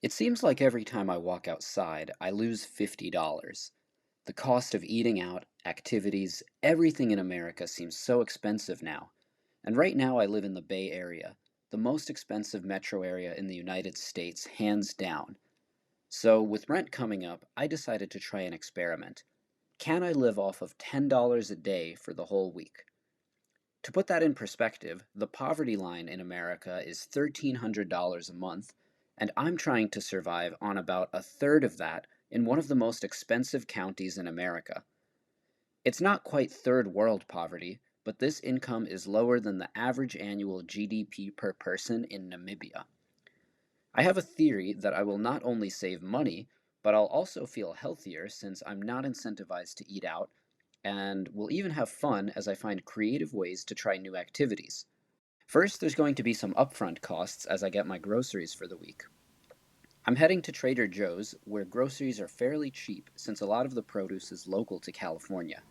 It seems like every time I walk outside, I lose $50. The cost of eating out, activities, everything in America seems so expensive now. And right now I live in the Bay Area, the most expensive metro area in the United States, hands down. So, with rent coming up, I decided to try an experiment. Can I live off of $10 a day for the whole week? To put that in perspective, the poverty line in America is $1,300 a month, and I'm trying to survive on about a third of that in one of the most expensive counties in America. It's not quite third world poverty, but this income is lower than the average annual GDP per person in Namibia. I have a theory that I will not only save money, but I'll also feel healthier since I'm not incentivized to eat out, and will even have fun as I find creative ways to try new activities. First, there's going to be some upfront costs as I get my groceries for the week. I'm heading to Trader Joe's, where groceries are fairly cheap since a lot of the produce is local to California.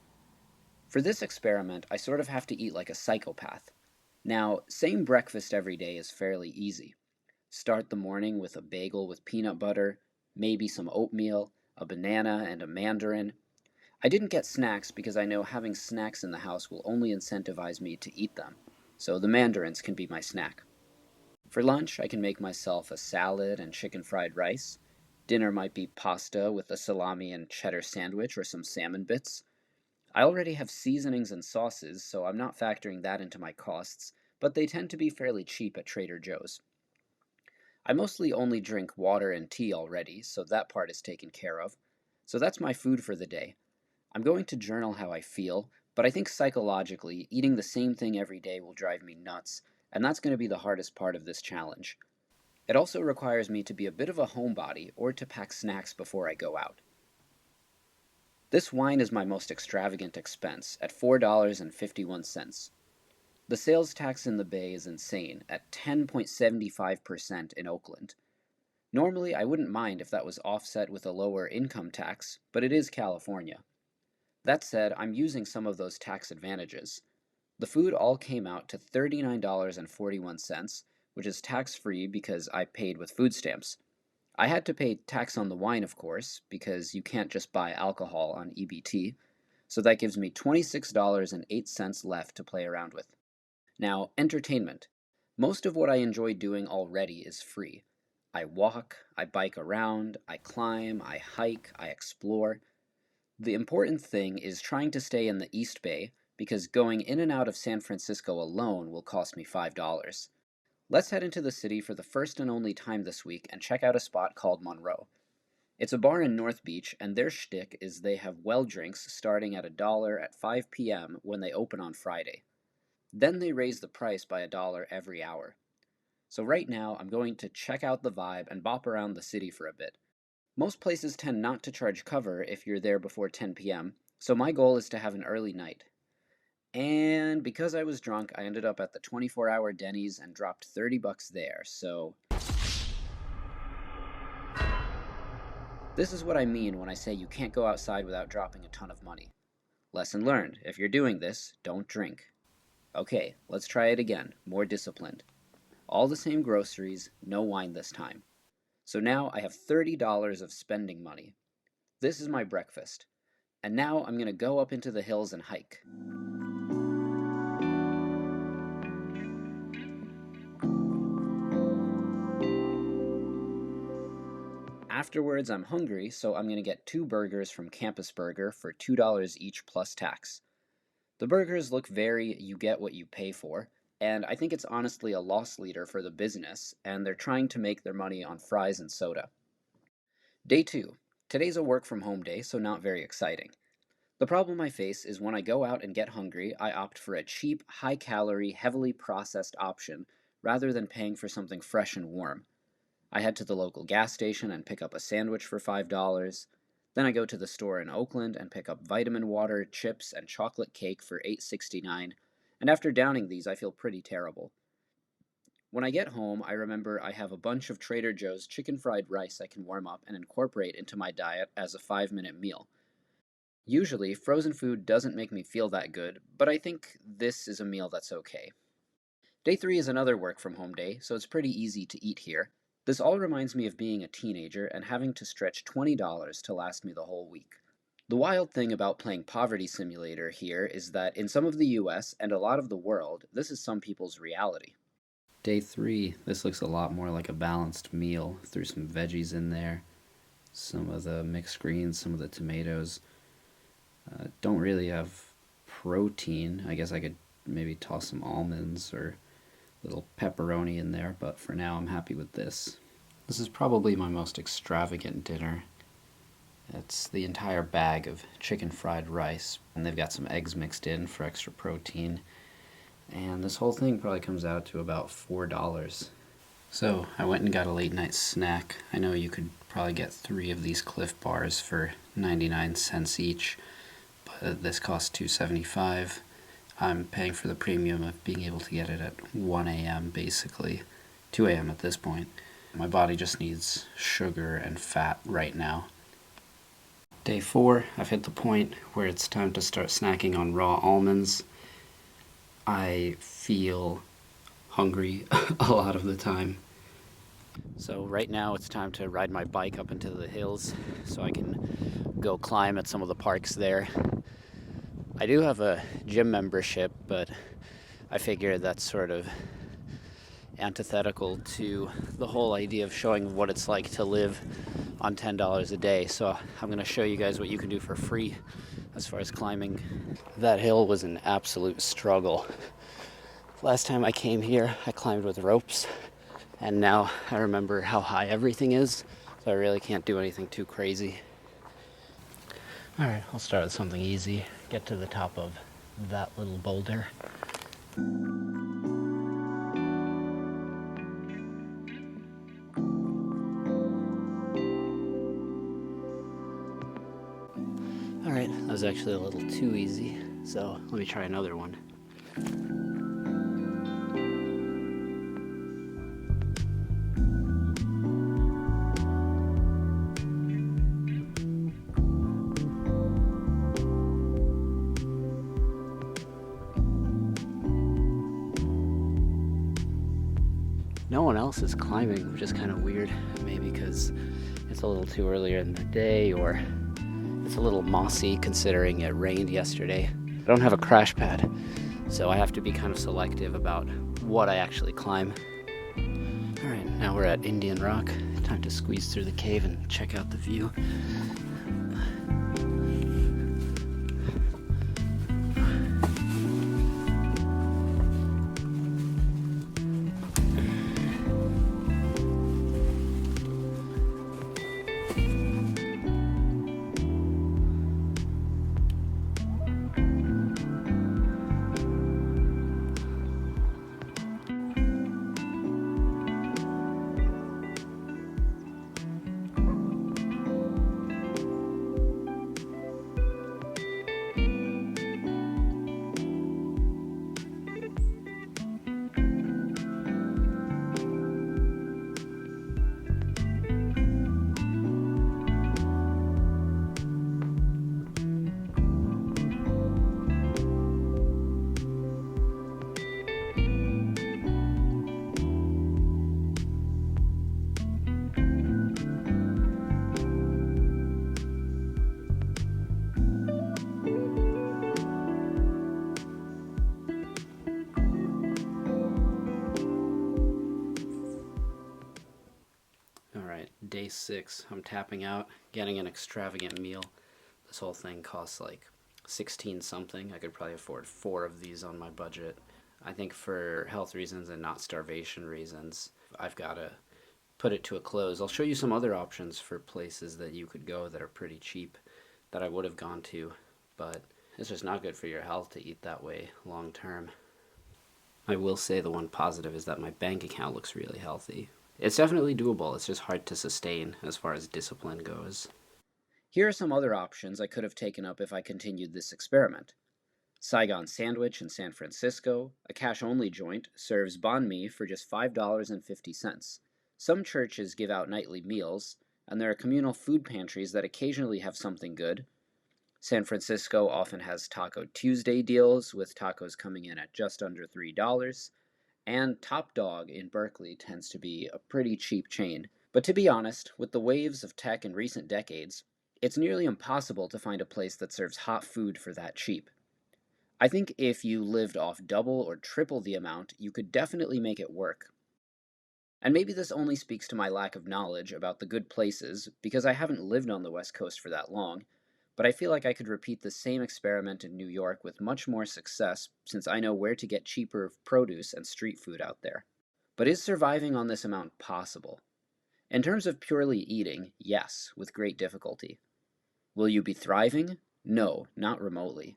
For this experiment, I sort of have to eat like a psychopath. Now, same breakfast every day is fairly easy. Start the morning with a bagel with peanut butter, maybe some oatmeal, a banana, and a mandarin. I didn't get snacks because I know having snacks in the house will only incentivize me to eat them, so the mandarins can be my snack. For lunch, I can make myself a salad and chicken fried rice. Dinner might be pasta with a salami and cheddar sandwich or some salmon bits. I already have seasonings and sauces, so I'm not factoring that into my costs, but they tend to be fairly cheap at Trader Joe's. I mostly only drink water and tea already, so that part is taken care of. So that's my food for the day. I'm going to journal how I feel, but I think psychologically, eating the same thing every day will drive me nuts, and that's going to be the hardest part of this challenge. It also requires me to be a bit of a homebody or to pack snacks before I go out. This wine is my most extravagant expense, at $4.51. The sales tax in the Bay is insane, at 10.75% in Oakland. Normally, I wouldn't mind if that was offset with a lower income tax, but it is California. That said, I'm using some of those tax advantages. The food all came out to $39.41, which is tax free because I paid with food stamps. I had to pay tax on the wine, of course, because you can't just buy alcohol on EBT, so that gives me $26.08 left to play around with. Now, entertainment. Most of what I enjoy doing already is free. I walk, I bike around, I climb, I hike, I explore. The important thing is trying to stay in the East Bay because going in and out of San Francisco alone will cost me $5. Let's head into the city for the first and only time this week and check out a spot called Monroe. It's a bar in North Beach, and their shtick is they have well drinks starting at $1 at 5 p.m. when they open on Friday. Then they raise the price by $1 every hour. So right now, I'm going to check out the vibe and bop around the city for a bit. Most places tend not to charge cover if you're there before 10 p.m., so my goal is to have an early night. And because I was drunk, I ended up at the 24-hour Denny's and dropped $30 there, so this is what I mean when I say you can't go outside without dropping a ton of money. Lesson learned, if you're doing this, don't drink. Okay, let's try it again, more disciplined. All the same groceries, no wine this time. So now I have $30 of spending money. This is my breakfast. And now I'm going to go up into the hills and hike. Afterwards, I'm hungry, so I'm going to get 2 burgers from Campus Burger for $2 each plus tax. The burgers look very you get what you pay for, and I think it's honestly a loss leader for the business, and they're trying to make their money on fries and soda. Day 2. Today's a work from home day, so not very exciting. The problem I face is when I go out and get hungry, I opt for a cheap, high calorie, heavily processed option rather than paying for something fresh and warm. I head to the local gas station and pick up a sandwich for $5. Then I go to the store in Oakland and pick up vitamin water, chips, and chocolate cake for $8.69, and after downing these, I feel pretty terrible. When I get home, I remember I have a bunch of Trader Joe's chicken fried rice I can warm up and incorporate into my diet as a 5-minute meal. Usually, frozen food doesn't make me feel that good, but I think this is a meal that's okay. Day 3 is another work from home day, so it's pretty easy to eat here. This all reminds me of being a teenager and having to stretch $20 to last me the whole week. The wild thing about playing Poverty Simulator here is that in some of the US and a lot of the world, this is some people's reality. Day 3, this looks a lot more like a balanced meal. Threw some veggies in there, some of the mixed greens, some of the tomatoes. Don't really have protein. I guess I could maybe toss some almonds or a little pepperoni in there, but for now I'm happy with this. This is probably my most extravagant dinner. It's the entire bag of chicken fried rice, and they've got some eggs mixed in for extra protein. And this whole thing probably comes out to about $4. So I went and got a late night snack. I know you could probably get 3 of these Cliff Bars for 99 cents each, but this costs $2.75. I'm paying for the premium of being able to get it at 1 a.m. basically, 2 a.m. at this point. My body just needs sugar and fat right now. Day 4, I've hit the point where it's time to start snacking on raw almonds. I feel hungry a lot of the time. So right now it's time to ride my bike up into the hills so I can go climb at some of the parks there. I do have a gym membership, but I figure that's sort of antithetical to the whole idea of showing what it's like to live on $10 a day. So I'm going to show you guys what you can do for free as far as climbing. That hill was an absolute struggle. Last time I came here, I climbed with ropes, and now I remember how high everything is, so I really can't do anything too crazy. Alright, I'll start with something easy. Get to the top of that little boulder. Alright, that was actually a little too easy, so let me try another one. No one else is climbing, which is kind of weird. Maybe because it's a little too earlier in the day, or it's a little mossy considering it rained yesterday. I don't have a crash pad, so I have to be kind of selective about what I actually climb. Alright, now we're at Indian Rock. Time to squeeze through the cave and check out the view. Alright, day 6. I'm tapping out, getting an extravagant meal. This whole thing costs like 16 something. I could probably afford 4 of these on my budget. I think for health reasons and not starvation reasons, I've got to put it to a close. I'll show you some other options for places that you could go that are pretty cheap that I would have gone to, but it's just not good for your health to eat that way long term. I will say the one positive is that my bank account looks really healthy. It's definitely doable, it's just hard to sustain as far as discipline goes. Here are some other options I could have taken up if I continued this experiment. Saigon Sandwich in San Francisco, a cash-only joint, serves banh mi for just $5.50. Some churches give out nightly meals, and there are communal food pantries that occasionally have something good. San Francisco often has Taco Tuesday deals, with tacos coming in at just under $3. And Top Dog in Berkeley tends to be a pretty cheap chain. But to be honest, with the waves of tech in recent decades, it's nearly impossible to find a place that serves hot food for that cheap. I think if you lived off double or triple the amount, you could definitely make it work. And maybe this only speaks to my lack of knowledge about the good places, because I haven't lived on the West Coast for that long, but I feel like I could repeat the same experiment in New York with much more success since I know where to get cheaper produce and street food out there. But is surviving on this amount possible? In terms of purely eating, yes, with great difficulty. Will you be thriving? No, not remotely.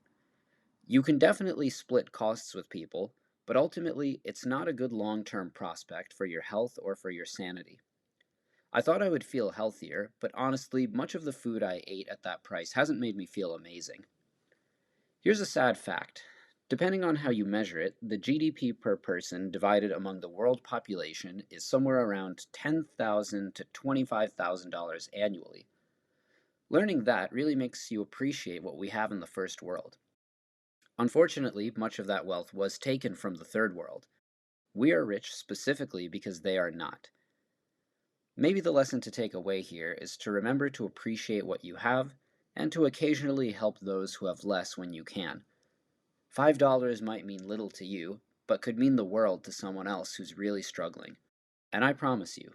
You can definitely split costs with people, but ultimately, it's not a good long term prospect for your health or for your sanity. I thought I would feel healthier, but honestly, much of the food I ate at that price hasn't made me feel amazing. Here's a sad fact. Depending on how you measure it, the GDP per person divided among the world population is somewhere around $10,000 to $25,000 annually. Learning that really makes you appreciate what we have in the first world. Unfortunately, much of that wealth was taken from the third world. We are rich specifically because they are not. Maybe the lesson to take away here is to remember to appreciate what you have and to occasionally help those who have less when you can. $5 might mean little to you, but could mean the world to someone else who's really struggling. And I promise you,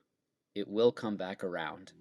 it will come back around.